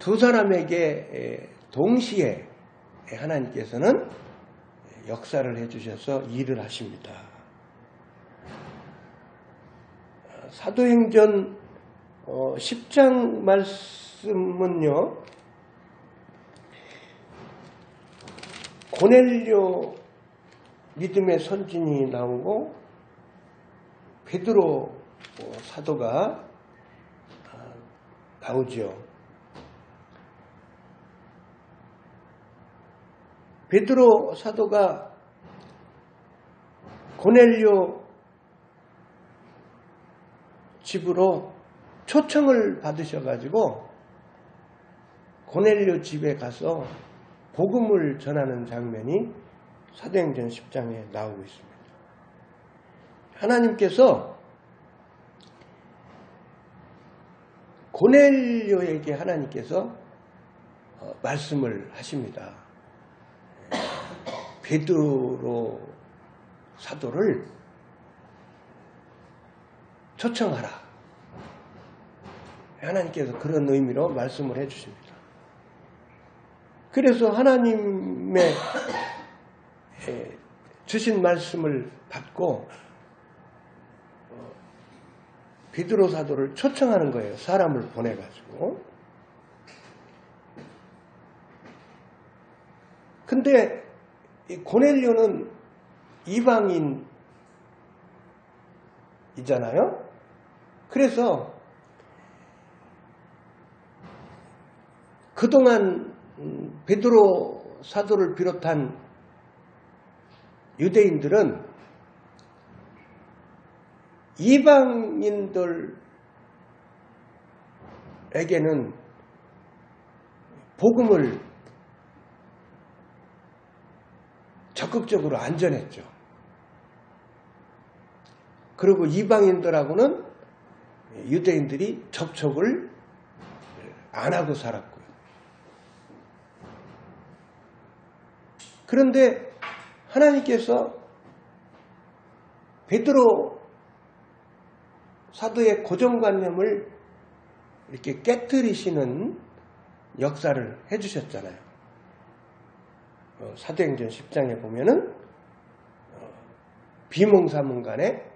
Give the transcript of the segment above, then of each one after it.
두 사람에게 동시에 하나님께서는 역사를 해주셔서 일을 하십니다. 사도행전 10장 말씀은요, 고넬료 믿음의 선진이 나오고 베드로 사도가 나오죠. 베드로 사도가 고넬료 집으로 초청을 받으셔가지고 고넬료 집에 가서 복음을 전하는 장면이 사도행전 10장에 나오고 있습니다. 하나님께서 고넬료에게 하나님께서 말씀을 하십니다. 베드로 사도를 초청하라. 하나님께서 그런 의미로 말씀을 해주십니다. 그래서 하나님의 주신 말씀을 받고 베드로 사도를 초청하는 거예요. 사람을 보내가지고. 근데 이 고넬료는 이방인이잖아요. 그래서 그동안 베드로 사도를 비롯한 유대인들은 이방인들에게는 복음을 적극적으로 안 전했죠. 그리고 이방인들하고는 유대인들이 접촉을 안 하고 살았고요. 그런데 하나님께서 베드로 사도의 고정관념을 이렇게 깨트리시는 역사를 해주셨잖아요. 사도행전 10장에 보면은 비몽사몽간에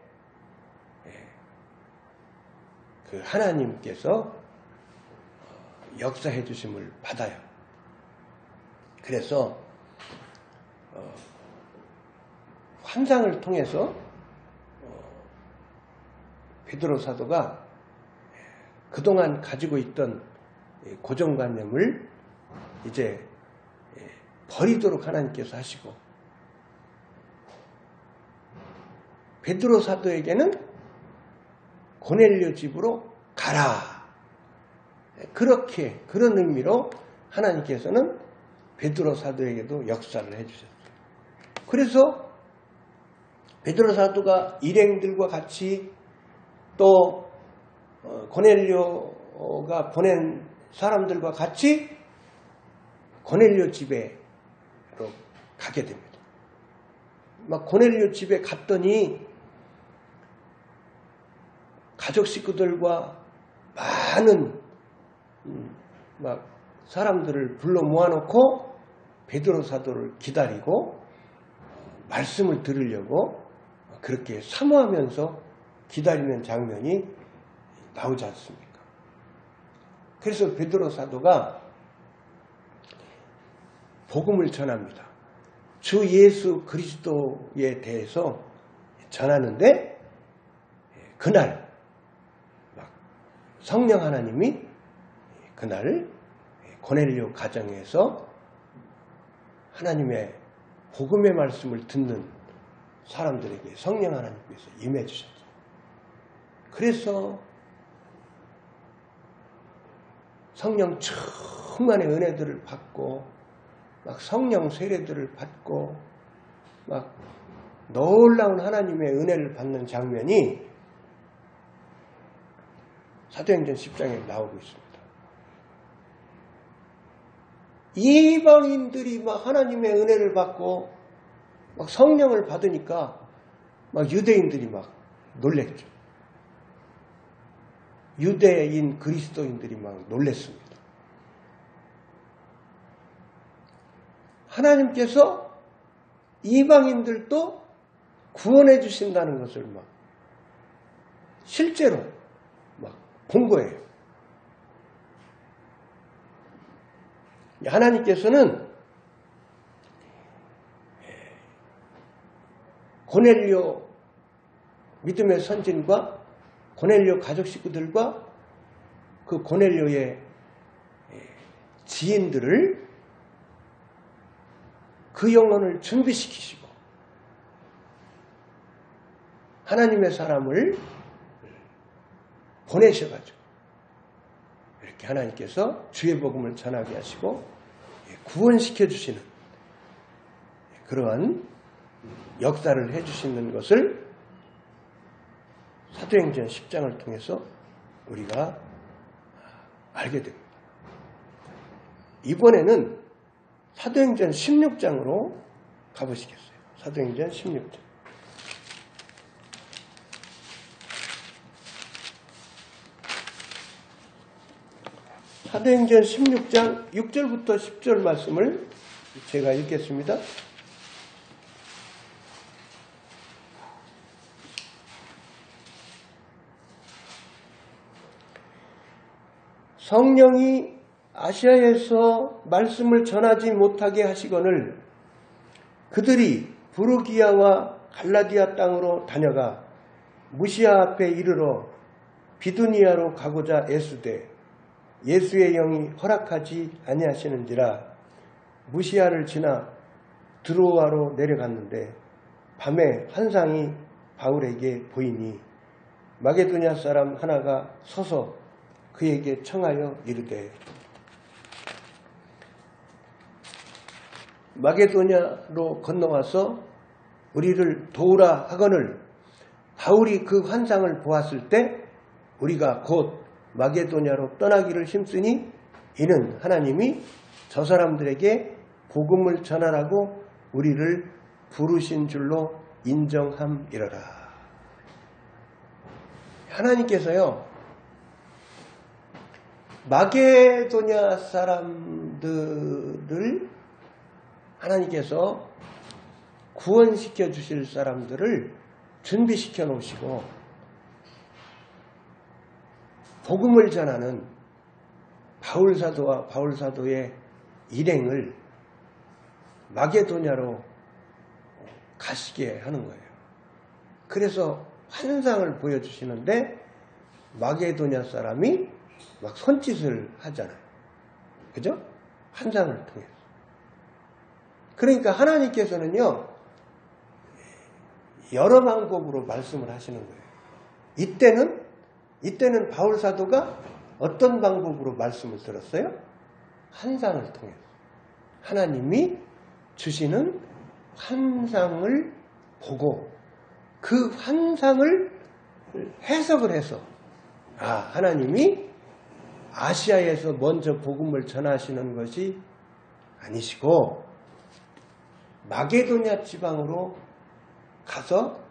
그 하나님께서 역사해 주심을 받아요. 그래서 환상을 통해서 베드로 사도가 그동안 가지고 있던 고정관념을 이제 버리도록 하나님께서 하시고, 베드로 사도에게는 고넬료 집으로 가라. 그렇게 그런 의미로 하나님께서는 베드로 사도에게도 역사를 해주셨어요. 그래서 베드로 사도가 일행들과 같이 또 고넬료가 보낸 사람들과 같이 고넬료 집에로 가게 됩니다. 막 고넬료 집에 갔더니 가족 식구들과 많은 막 사람들을 불러 모아놓고 베드로 사도를 기다리고 말씀을 들으려고 그렇게 사모하면서 기다리는 장면이 나오지 않습니까? 그래서 베드로 사도가 복음을 전합니다. 주 예수 그리스도에 대해서 전하는데 그날 성령 하나님이 그날 고넬료 가정에서 하나님의 복음의 말씀을 듣는 사람들에게 성령 하나님께서 임해 주셨어요. 그래서 성령 충만의 은혜들을 받고 막 성령 세례들을 받고 막 놀라운 하나님의 은혜를 받는 장면이 사도행전 10장에 나오고 있습니다. 이방인들이 막 하나님의 은혜를 받고 막 성령을 받으니까 막 유대인들이 막 놀랬죠. 유대인 그리스도인들이 막 놀랬습니다. 하나님께서 이방인들도 구원해 주신다는 것을 막 실제로 막 본 거예요. 하나님께서는 고넬료 믿음의 선진과 고넬료 가족 식구들과 그 고넬료의 지인들을 그 영혼을 준비시키시고 하나님의 사람을 보내셔가지고 이렇게 하나님께서 주의 복음을 전하게 하시고 구원시켜 주시는 그러한 역사를 해주시는 것을 사도행전 10장을 통해서 우리가 알게 됩니다. 이번에는 사도행전 16장으로 가보시겠어요? 사도행전 16장. 사도행전 16장 6절부터 10절 말씀을 제가 읽겠습니다. 성령이 아시아에서 말씀을 전하지 못하게 하시거늘 그들이 부르기아와 갈라디아 땅으로 다녀가 무시아 앞에 이르러 비두니아로 가고자 애쓰되 예수의 영이 허락하지 아니하시는지라 무시아를 지나 드로아로 내려갔는데 밤에 환상이 바울에게 보이니 마게도냐 사람 하나가 서서 그에게 청하여 이르되 마게도냐로 건너와서 우리를 도우라 하거늘 바울이 그 환상을 보았을 때 우리가 곧 마게도냐로 떠나기를 힘쓰니 이는 하나님이 저 사람들에게 복음을 전하라고 우리를 부르신 줄로 인정함이러라. 하나님께서요, 마게도냐 사람들을 하나님께서 구원시켜 주실 사람들을 준비시켜 놓으시고 복음을 전하는 바울사도와 바울사도의 일행을 마게도냐로 가시게 하는 거예요. 그래서 환상을 보여주시는데 마게도냐 사람이 막 손짓을 하잖아요. 그죠? 환상을 통해서. 그러니까 하나님께서는요, 여러 방법으로 말씀을 하시는 거예요. 이때는 바울 사도가 어떤 방법으로 말씀을 들었어요? 환상을 통해서. 하나님이 주시는 환상을 보고 그 환상을 해석을 해서 하나님이 아시아에서 먼저 복음을 전하시는 것이 아니시고 마게도냐 지방으로 가서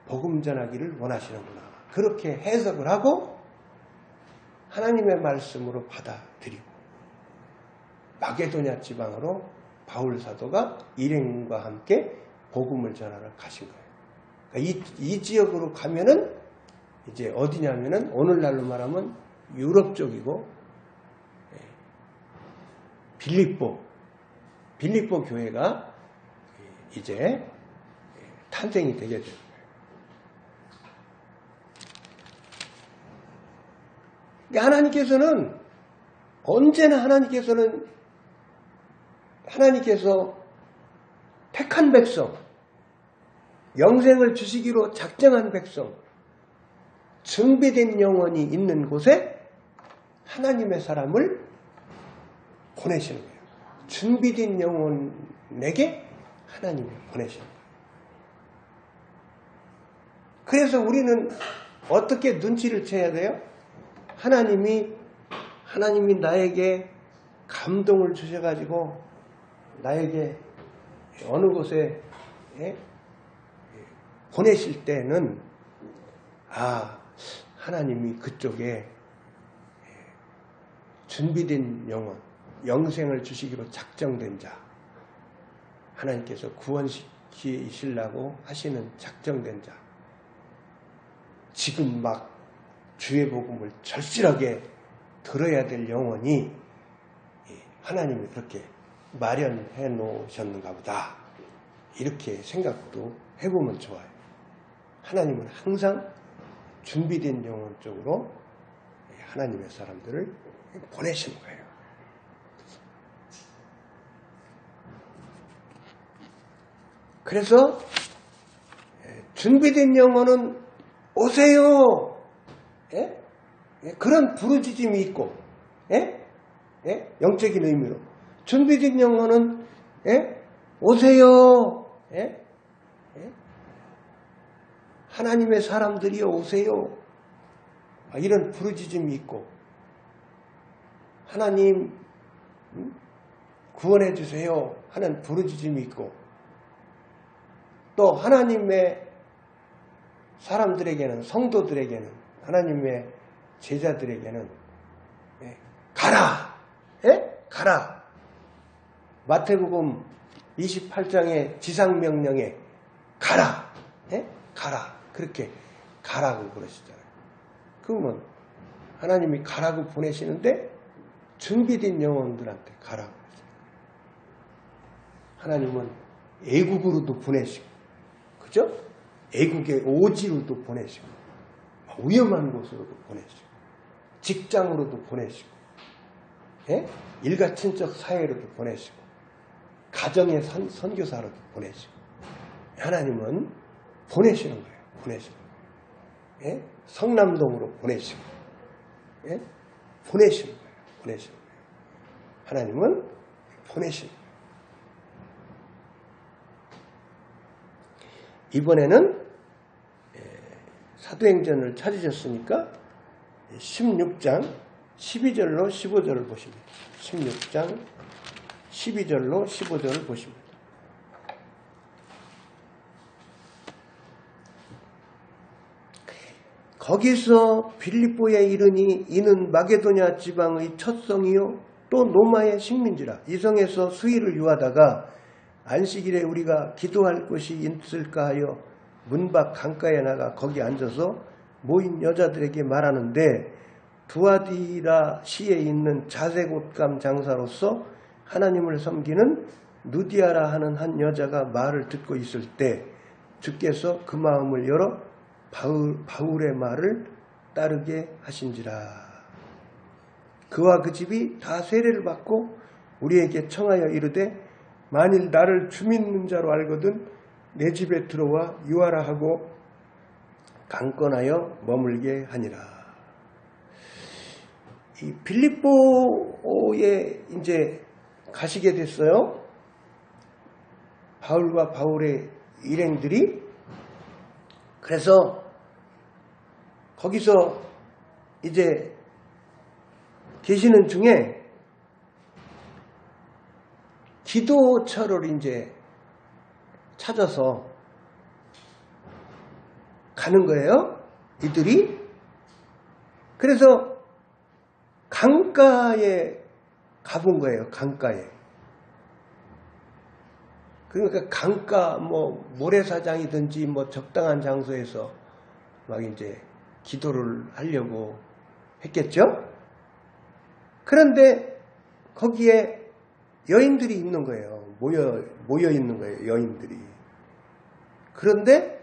복음 전하기를 원하시는구나. 그렇게 해석을 하고 하나님의 말씀으로 받아들이고 마게도냐 지방으로 바울 사도가 일행과 함께 복음을 전하러 가신 거예요. 그러니까 이 지역으로 가면은 이제 어디냐면은 오늘날로 말하면 유럽 쪽이고 빌립보 교회가 이제 탄생이 되게 돼요. 하나님께서는 언제나 하나님께서 택한 백성, 영생을 주시기로 작정한 백성, 준비된 영혼이 있는 곳에 하나님의 사람을 보내시는 거예요. 준비된 영혼에게 하나님이 보내시는 거예요. 그래서 우리는 어떻게 눈치를 채야 돼요? 하나님이 나에게 감동을 주셔가지고 나에게 어느 곳에 보내실 때는 하나님이 그쪽에 준비된 영혼, 영생을 주시기로 작정된 자, 하나님께서 구원시키시려고 하시는 작정된 자, 지금 막 주의 복음을 절실하게 들어야 될 영혼이 하나님이 그렇게 마련해 놓으셨는가 보다, 이렇게 생각도 해보면 좋아요. 하나님은 항상 준비된 영혼 쪽으로 하나님의 사람들을 보내시는 거예요. 그래서 준비된 영혼은 오세요. 예? 그런 부르짖음이 있고, 영적인 의미로 준비된 영혼은 오세요. 하나님의 사람들이여 오세요. 이런 부르짖음이 있고, 하나님 구원해 주세요 하는 부르짖음이 있고, 또 하나님의 사람들에게는, 성도들에게는, 하나님의 제자들에게는 가라! 가라! 마태복음 28장의 지상명령에 가라! 가라! 그렇게 가라고 그러시잖아요. 그러면 하나님이 가라고 보내시는데 준비된 영혼들한테 가라고 그러세요. 하나님은 애국으로도 보내시고, 그죠? 애국의 오지로도 보내시고, 위험한 곳으로도 보내시고, 직장으로도 보내시고, 일가친척 사회로도 보내시고, 가정의 선교사로도 보내시고, 하나님은 보내시는 거예요. 보내시는 거예요. 성남동으로 보내시고, 보내시는 거예요. 보내시는 거예요. 하나님은 보내시는 거예요. 이번에는 사도행전을 찾으셨으니까 16장 12절로 15절을 보십니다. 16장 12절로 15절을 보십니다. 거기서 빌립보에 이르니 이는 마게도냐 지방의 첫 성이요 또 로마의 식민지라. 이 성에서 수일을 유하다가 안식일에 우리가 기도할 곳이 있을까 하여 문 밖 강가에 나가 거기 앉아서 모인 여자들에게 말하는데, 두아디라 시에 있는 자색옷감 장사로서 하나님을 섬기는 누디아라 하는 한 여자가 말을 듣고 있을 때 주께서 그 마음을 열어 바울의 말을 따르게 하신지라. 그와 그 집이 다 세례를 받고 우리에게 청하여 이르되, 만일 나를 주 믿는 자로 알거든 내 집에 들어와 유하라 하고 강권하여 머물게 하니라. 이 빌립보에 이제 가시게 됐어요. 바울과 바울의 일행들이. 그래서 거기서 이제 계시는 중에 기도처를 이제 찾아서 가는 거예요, 이들이. 그래서 강가에 가본 거예요, 강가에. 그러니까 강가, 모래사장이든지 적당한 장소에서 막 이제 기도를 하려고 했겠죠? 그런데 거기에 여인들이 있는 거예요. 모여 있는 거예요, 여인들이. 그런데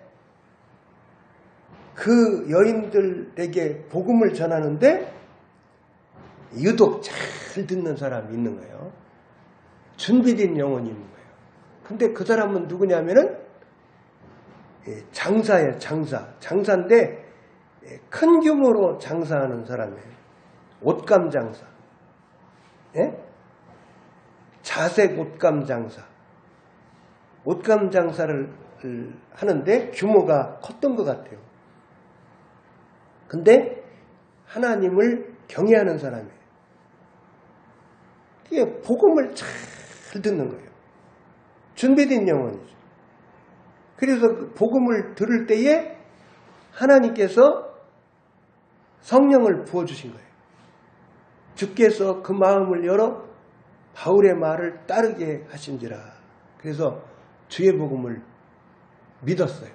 그 여인들에게 복음을 전하는데 유독 잘 듣는 사람이 있는 거예요. 준비된 영혼이 있는 거예요. 근데 그 사람은 누구냐면은 장사예요, 장사. 장사인데 큰 규모로 장사하는 사람이에요. 옷감 장사. 자색 옷감 장사. 옷감 장사를 하는데 규모가 컸던 것 같아요. 근데 하나님을 경외하는 사람이에요. 이게 복음을 잘 듣는 거예요. 준비된 영혼이죠. 그래서 그 복음을 들을 때에 하나님께서 성령을 부어주신 거예요. 주께서 그 마음을 열어 바울의 말을 따르게 하신지라. 그래서 주의 복음을 믿었어요.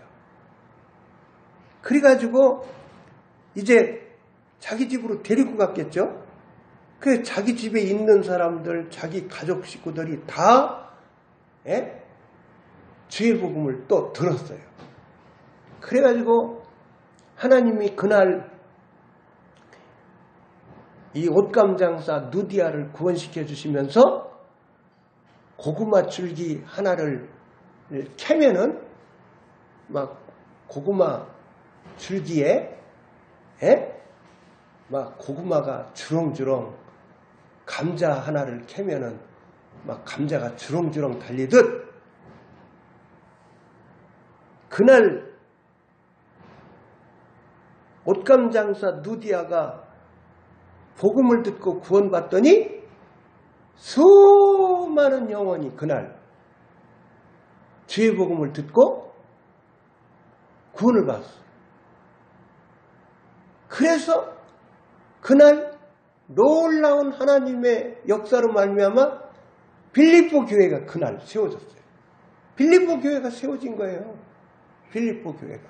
그래가지고 이제 자기 집으로 데리고 갔겠죠. 그래서 자기 집에 있는 사람들, 자기 가족 식구들이 다 주의 복음을 또 들었어요. 그래가지고 하나님이 그날 이 옷감 장사 누디아를 구원시켜 주시면서 고구마 줄기 하나를 캐면은 막 고구마 줄기에 막 고구마가 주렁주렁, 감자 하나를 캐면은 막 감자가 주렁주렁 달리듯 그날 옷감 장사 누디아가 복음을 듣고 구원받더니 수많은 영혼이 그날 주의 복음을 듣고 구원을 받았어요. 그래서 그날 놀라운 하나님의 역사로 말미암아 빌립보 교회가 그날 세워졌어요. 빌립보 교회가 세워진 거예요. 빌립보 교회가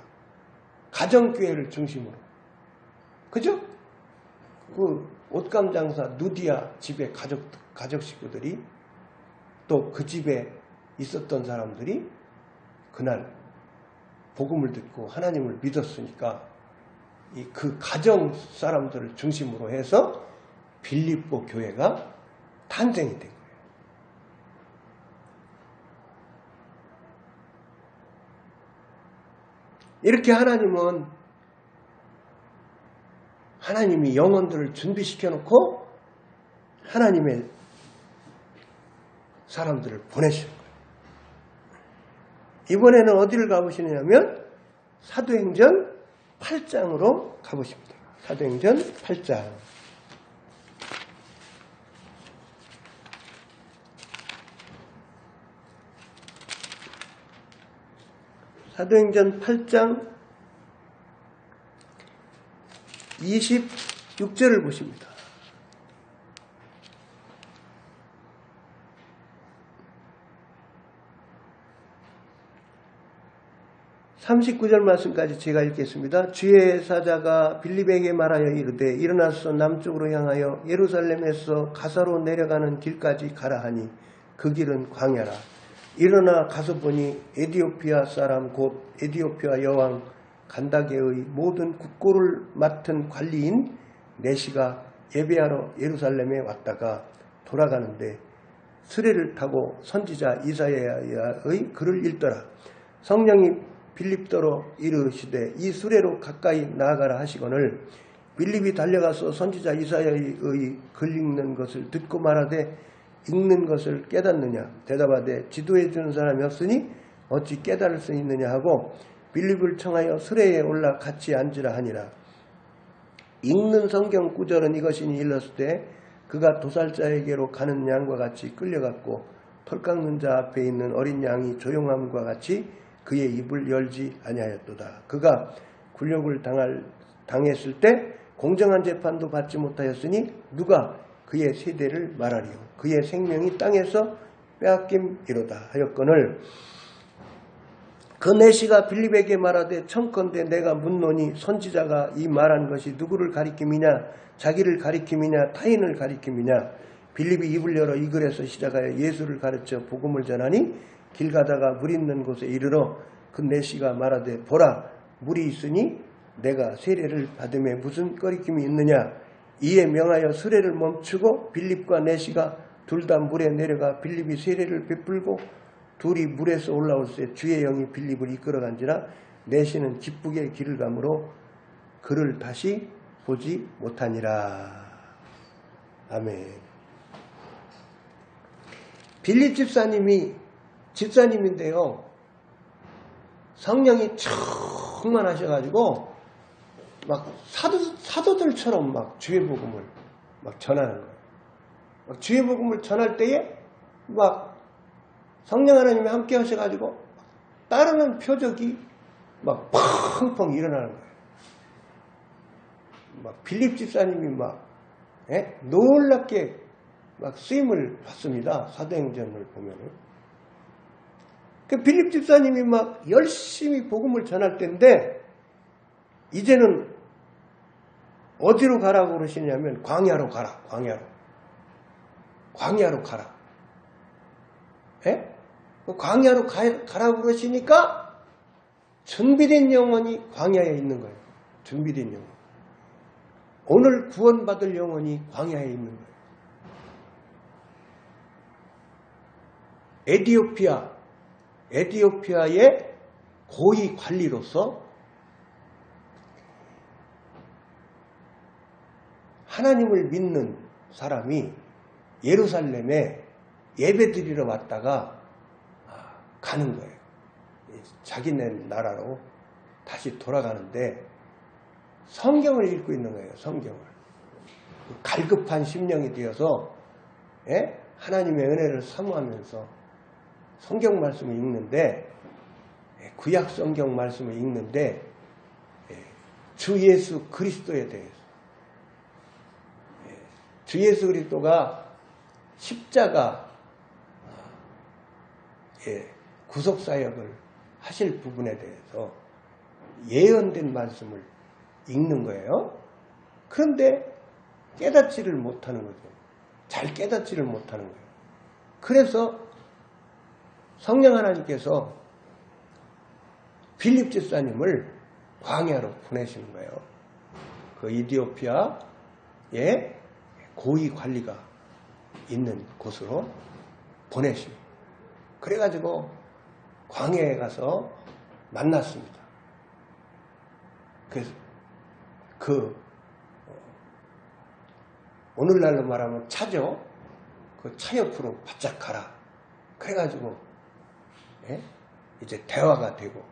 가정교회를 중심으로. 그죠? 그 옷감 장사 누디아 집의 가족 식구들이 또 그 집에 있었던 사람들이 그날 복음을 듣고 하나님을 믿었으니까 그 가정 사람들을 중심으로 해서 빌립보 교회가 탄생이 된 거예요. 이렇게 하나님이 영혼들을 준비시켜 놓고 하나님의 사람들을 보내시는 거예요. 이번에는 어디를 가보시느냐면 사도행전 8장으로 가보십니다. 사도행전 8장. 사도행전 8장 26절을 보십니다. 39절 말씀까지 제가 읽겠습니다. 주의 사자가 빌립에게 말하여 이르되 일어나서 남쪽으로 향하여 예루살렘에서 가사로 내려가는 길까지 가라 하니 그 길은 광야라. 일어나 가서 보니 에디오피아 사람 곧 에디오피아 여왕 간다게의 모든 국고를 맡은 관리인 내시가 예배하러 예루살렘에 왔다가 돌아가는데 수레를 타고 선지자 이사야의 글을 읽더라. 성령이 빌립더러 이르시되 이 수레로 가까이 나아가라 하시거늘 빌립이 달려가서 선지자 이사야의 글 읽는 것을 듣고 말하되 읽는 것을 깨닫느냐 대답하되 지도해 주는 사람이 없으니 어찌 깨달을 수 있느냐 하고 빌립을 청하여 수레에 올라 같이 앉으라 하니라. 읽는 성경 구절은 이것이니 일렀을 때 그가 도살자에게로 가는 양과 같이 끌려갔고 털 깎는 자 앞에 있는 어린 양이 조용함과 같이 그의 입을 열지 아니하였도다. 그가 굴욕을 당했을 때 공정한 재판도 받지 못하였으니 누가 그의 세대를 말하리요. 그의 생명이 땅에서 빼앗김이로다 하였거늘 그 내시가 빌립에게 말하되 청컨대 내가 묻노니 선지자가 이 말한 것이 누구를 가리킴이냐 자기를 가리킴이냐 타인을 가리킴이냐. 빌립이 입을 열어 이 글에서 시작하여 예수를 가르쳐 복음을 전하니 길 가다가 물 있는 곳에 이르러 그 내시가 말하되 보라 물이 있으니 내가 세례를 받음에 무슨 꺼리낌이 있느냐. 이에 명하여 수레를 멈추고 빌립과 내시가 둘 다 물에 내려가 빌립이 세례를 베풀고 둘이 물에서 올라올 때 주의 영이 빌립을 이끌어간지라 내시는 기쁘게 길을 가므로 그를 다시 보지 못하니라. 아멘. 빌립 집사님인데요. 성령이 충만하셔가지고 막 사도들처럼 막 주의 복음을 막 전하는 거예요. 막 주의 복음을 전할 때에 막 성령 하나님이 함께 하셔가지고 따르는 표적이 막 펑펑 일어나는 거예요. 막 빌립 집사님이 막 놀랍게 막 쓰임을 받습니다. 사도행전을 보면은 그 빌립 집사님이 막 열심히 복음을 전할 때인데 이제는 어디로 가라고 그러시냐면 광야로 가라. 광야로 가라. 예? 광야로 가라고 그러시니까 준비된 영혼이 광야에 있는 거예요. 준비된 영혼. 오늘 구원받을 영혼이 광야에 있는 거예요. 에티오피아의 고위 관리로서 하나님을 믿는 사람이 예루살렘에 예배드리러 왔다가 가는 거예요. 자기네 나라로 다시 돌아가는데 성경을 읽고 있는 거예요. 성경을. 갈급한 심령이 되어서 하나님의 은혜를 사모하면서 성경 말씀을 읽는데 구약 성경 말씀을 읽는데 주 예수 그리스도에 대해서 주 예수 그리스도가 십자가 구속사역을 하실 부분에 대해서 예언된 말씀을 읽는 거예요. 그런데 깨닫지를 못하는 거죠. 잘 깨닫지를 못하는 거예요. 그래서 성령 하나님께서 빌립 집사님을 광야로 보내시는 거예요. 그 이디오피아의 고위 관리가 있는 곳으로 보내십니다. 그래가지고 광야에 가서 만났습니다. 그래서 오늘날로 말하면 차죠. 그 차 옆으로 바짝 가라. 그래가지고 이제 대화가 되고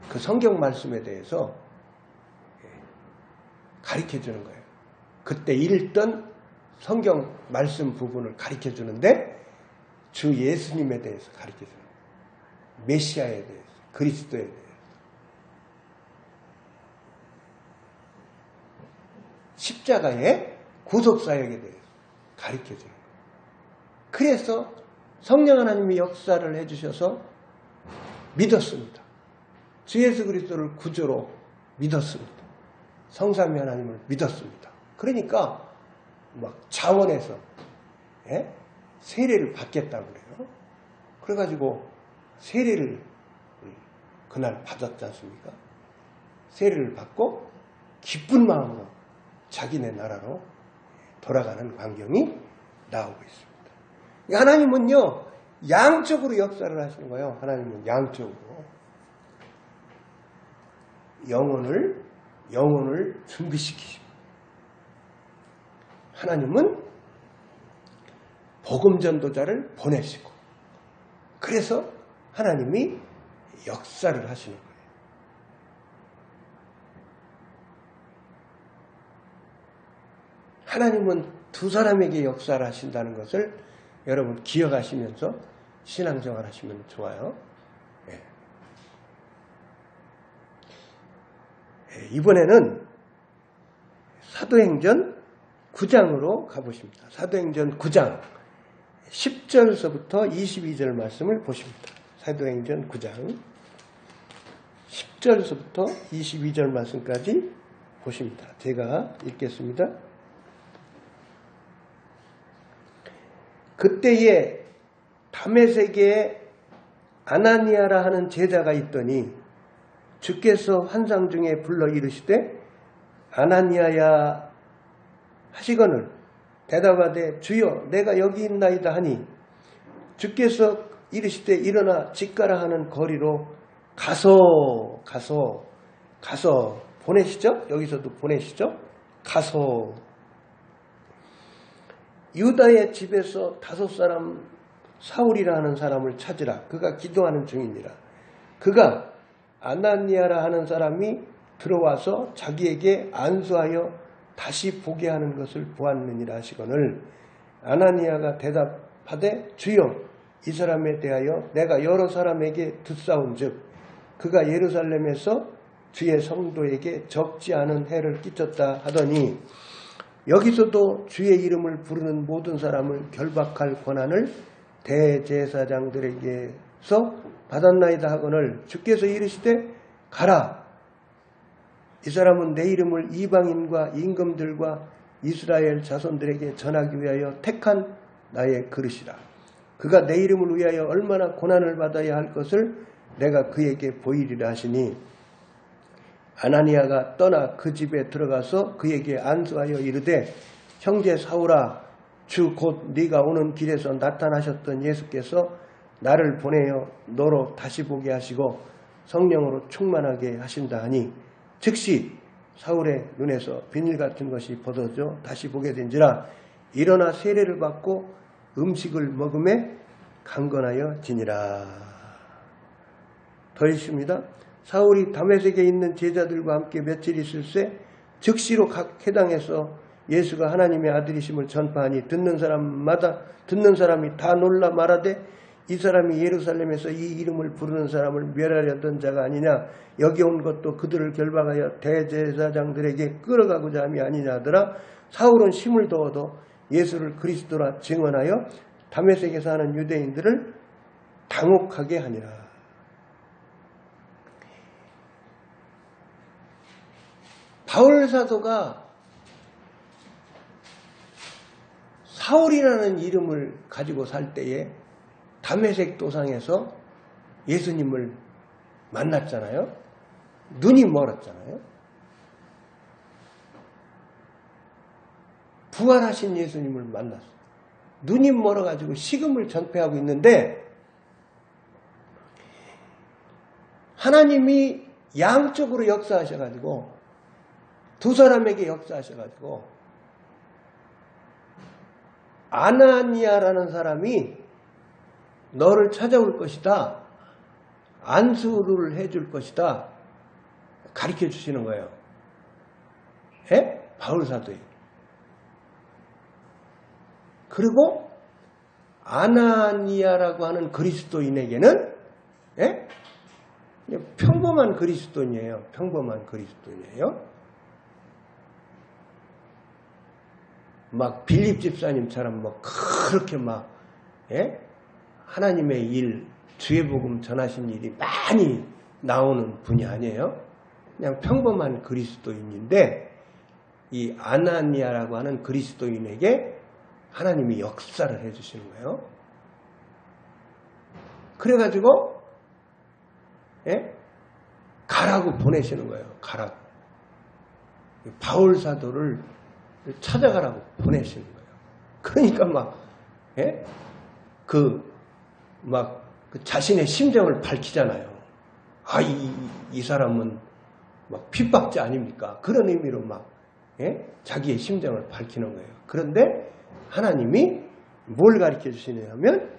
그 성경 말씀에 대해서 가르쳐 주는 거예요. 그때 읽던 성경 말씀 부분을 가르쳐 주는데 주 예수님에 대해서 가르쳐 주는 거예요. 메시아에 대해서, 그리스도에 대해서. 십자가의 구속사역에 대해서 가르쳐 주는 거예요. 그래서 성령 하나님이 역사를 해주셔서 믿었습니다. 주 예수 그리스도를 구주로 믿었습니다. 성삼위 하나님을 믿었습니다. 그러니까 막 자원에서 세례를 받겠다고 그래요. 그래가지고 세례를 그날 받았지 않습니까? 세례를 받고 기쁜 마음으로 자기네 나라로 돌아가는 광경이 나오고 있습니다. 하나님은요 양쪽으로 역사를 하시는 거예요. 하나님은 양쪽으로 영혼을 준비시키십니다. 하나님은 복음 전도자를 보내시고 그래서 하나님이 역사를 하시는 거예요. 하나님은 두 사람에게 역사를 하신다는 것을 여러분 기억하시면서 신앙생활 하시면 좋아요. 이번에는 사도행전 9장으로 가보십니다. 사도행전 9장 10절서부터 22절 말씀을 보십니다. 사도행전 9장 10절서부터 22절 말씀까지 보십니다. 제가 읽겠습니다. 그때에 다메섹에 아나니아라 하는 제자가 있더니 주께서 환상 중에 불러 이르시되 아나니아야 하시거늘 대답하되 주여 내가 여기 있나이다 하니 주께서 이르시되 일어나 집가라 하는 거리로 가서 보내시죠? 여기서도 보내시죠? 가서 유다의 집에서 5사람 사울이라 하는 사람을 찾으라. 그가 기도하는 중이니라. 그가 아나니아라 하는 사람이 들어와서 자기에게 안수하여 다시 보게 하는 것을 보았느니라 하시거늘 아나니아가 대답하되 주여 이 사람에 대하여 내가 여러 사람에게 듣사온즉 그가 예루살렘에서 주의 성도에게 적지 않은 해를 끼쳤다 하더니 여기서도 주의 이름을 부르는 모든 사람을 결박할 권한을 대제사장들에게 받았나이다 하거늘 주께서 이르시되 가라. 이 사람은 내 이름을 이방인과 임금들과 이스라엘 자손들에게 전하기 위하여 택한 나의 그릇이라. 그가 내 이름을 위하여 얼마나 고난을 받아야 할 것을 내가 그에게 보이리라 하시니 아나니아가 떠나 그 집에 들어가서 그에게 안수하여 이르되 형제 사울아, 주 곧 네가 오는 길에서 나타나셨던 예수께서 나를 보내어 너로 다시 보게 하시고 성령으로 충만하게 하신다 하니 즉시 사울의 눈에서 비늘 같은 것이 벗어져 다시 보게 된지라. 일어나 세례를 받고 음식을 먹음에 강건하여 지니라. 더 있습니다. 사울이 다메섹에 있는 제자들과 함께 며칠 있을새 즉시로 각 회당에서 예수가 하나님의 아들이심을 전파하니 듣는 사람이 다 놀라 말하되 이 사람이 예루살렘에서 이 이름을 부르는 사람을 멸하려던 자가 아니냐. 여기 온 것도 그들을 결박하여 대제사장들에게 끌어가고자 함이 아니냐 하더라. 사울은 힘을 더어도 예수를 그리스도라 증언하여 다메섹에 사는 유대인들을 당혹하게 하니라. 바울 사도가 사울이라는 이름을 가지고 살 때에 다메섹 도상에서 예수님을 만났잖아요. 눈이 멀었잖아요. 부활하신 예수님을 만났어요. 눈이 멀어가지고 식음을 전폐하고 있는데 하나님이 양쪽으로 역사하셔가지고 두 사람에게 역사하셔가지고 아나니아라는 사람이 너를 찾아올 것이다. 안수를 해줄 것이다. 가르쳐 주시는 거예요. 예? 바울 사도에. 그리고 아나니아라고 하는 그리스도인에게는 예? 평범한 그리스도인이에요. 평범한 그리스도인이에요. 막 빌립 집사님처럼 뭐 그렇게 막 예? 하나님의 일, 주의 복음 전하신 일이 많이 나오는 분이 아니에요. 그냥 평범한 그리스도인인데 이 아나니아라고 하는 그리스도인에게 하나님이 역사를 해주시는 거예요. 그래가지고 예? 가라고 보내시는 거예요. 가라고. 바울 사도를 찾아가라고 보내시는 거예요. 그러니까 막 예? 그 자신의 심정을 밝히잖아요. 아, 이 사람은 막 핍박자 아닙니까? 그런 의미로 막 예? 자기의 심정을 밝히는 거예요. 그런데 하나님이 뭘 가르쳐 주시냐면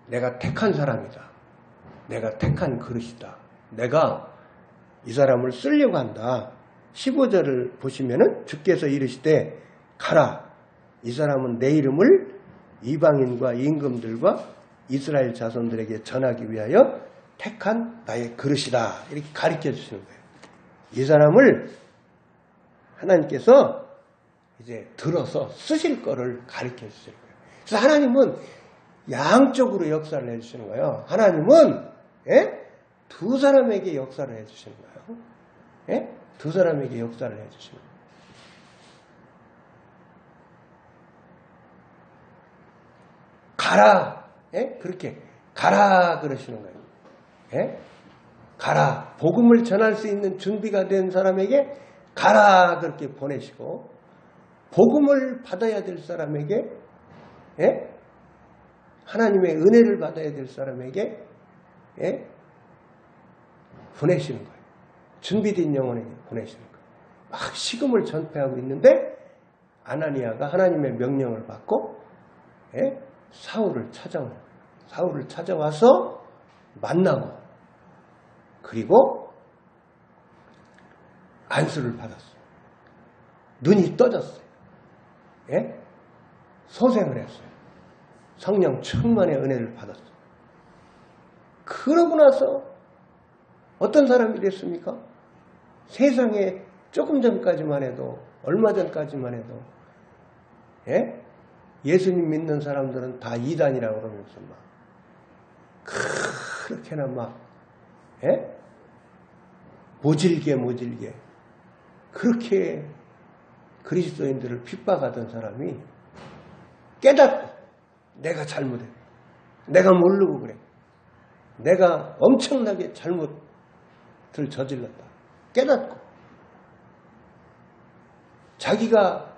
내가 택한 사람이다. 내가 택한 그릇이다. 내가 이 사람을 쓰려고 한다. 15절을 보시면은 주께서 이르시되 가라. 이 사람은 내 이름을 이방인과 임금들과 이스라엘 자손들에게 전하기 위하여 택한 나의 그릇이다. 이렇게 가르쳐 주시는 거예요. 이 사람을 하나님께서 이제 들어서 쓰실 거를 가르쳐 주시는 거예요. 그래서 하나님은 양쪽으로 역사를 해주시는 거예요. 하나님은 예? 두 사람에게 역사를 해주시는 거예요. 예? 두 사람에게 역사를 해주시는 거예요. 가라. 예? 그렇게 가라 그러시는 거예요. 예? 가라. 복음을 전할 수 있는 준비가 된 사람에게 가라 그렇게 보내시고 복음을 받아야 될 사람에게 예? 하나님의 은혜를 받아야 될 사람에게 예? 보내시는 거예요. 준비된 영혼에게 보내시는 거예요. 막 식음을 전폐하고 있는데 아나니아가 하나님의 명령을 받고 예? 사울을 찾아오는 거예요. 사울을 찾아와서 만나고 그리고 안수를 받았어요. 눈이 떠졌어요. 예? 소생을 했어요. 성령 충만의 은혜를 받았어요. 그러고 나서 어떤 사람이 됐습니까? 세상에 조금 전까지만 해도 얼마 전까지만 해도 예? 예수님 믿는 사람들은 다 이단이라고 그러면서 막 그렇게나 막 모질게 그렇게 그리스도인들을 핍박하던 사람이 깨닫고 내가 잘못해. 내가 모르고 그래. 내가 엄청나게 잘못을 저질렀다. 깨닫고 자기가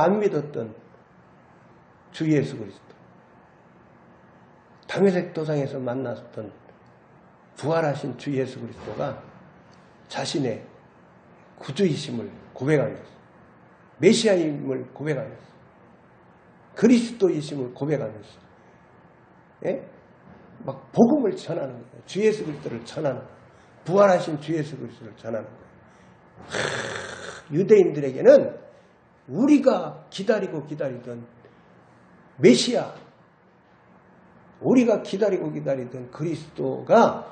안 믿었던 주 예수 그리스도, 다메섹 도상에서 만났던 부활하신 주 예수 그리스도가 자신의 구주이심을 고백하면서, 메시아임을 고백하면서, 그리스도이심을 고백하면서 막 복음을 전하는 거예요. 주 예수 그리스도를 전하는 거예요. 부활하신 주 예수 그리스도를 전하는 거예요. 유대인들에게는 우리가 기다리던 메시아, 우리가 기다리던 그리스도가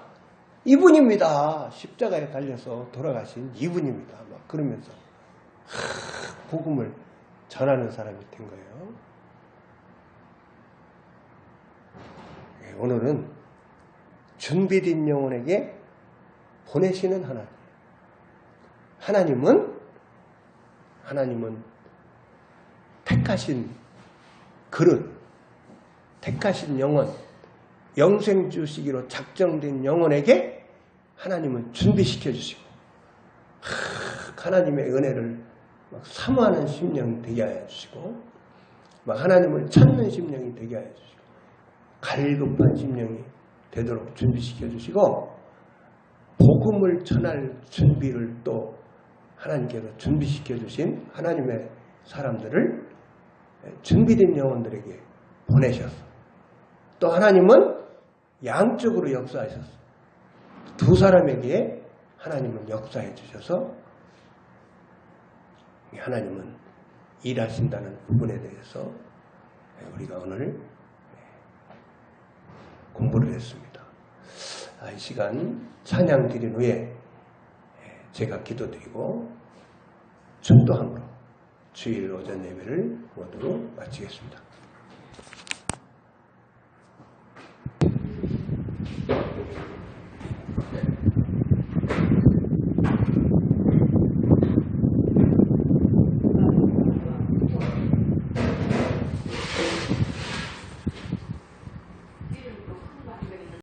이분입니다. 십자가에 달려서 돌아가신 이분입니다. 막 그러면서 복음을 전하는 사람이 된 거예요. 오늘은 준비된 영혼에게 보내시는 하나님은 택하신 그릇, 택하신 영혼, 영생 주시기로 작정된 영혼에게 하나님은 준비시켜 주시고, 하나님의 은혜를 막 사모하는 심령이 되게 하여 주시고, 막 하나님을 찾는 심령이 되게 하여 주시고, 갈급한 심령이 되도록 준비시켜 주시고, 복음을 전할 준비를 또 하나님께서 준비시켜 주신 하나님의 사람들을 준비된 영혼들에게 보내셔서, 또 하나님은 양쪽으로 역사하셔서 두 사람에게 하나님은 역사해 주셔서 하나님은 일하신다는 부분에 대해서 우리가 오늘 공부를 했습니다. 이 시간 찬양 드린 후에 제가 기도드리고 전도함으로 주일 오전 예배를 모두 마치겠습니다.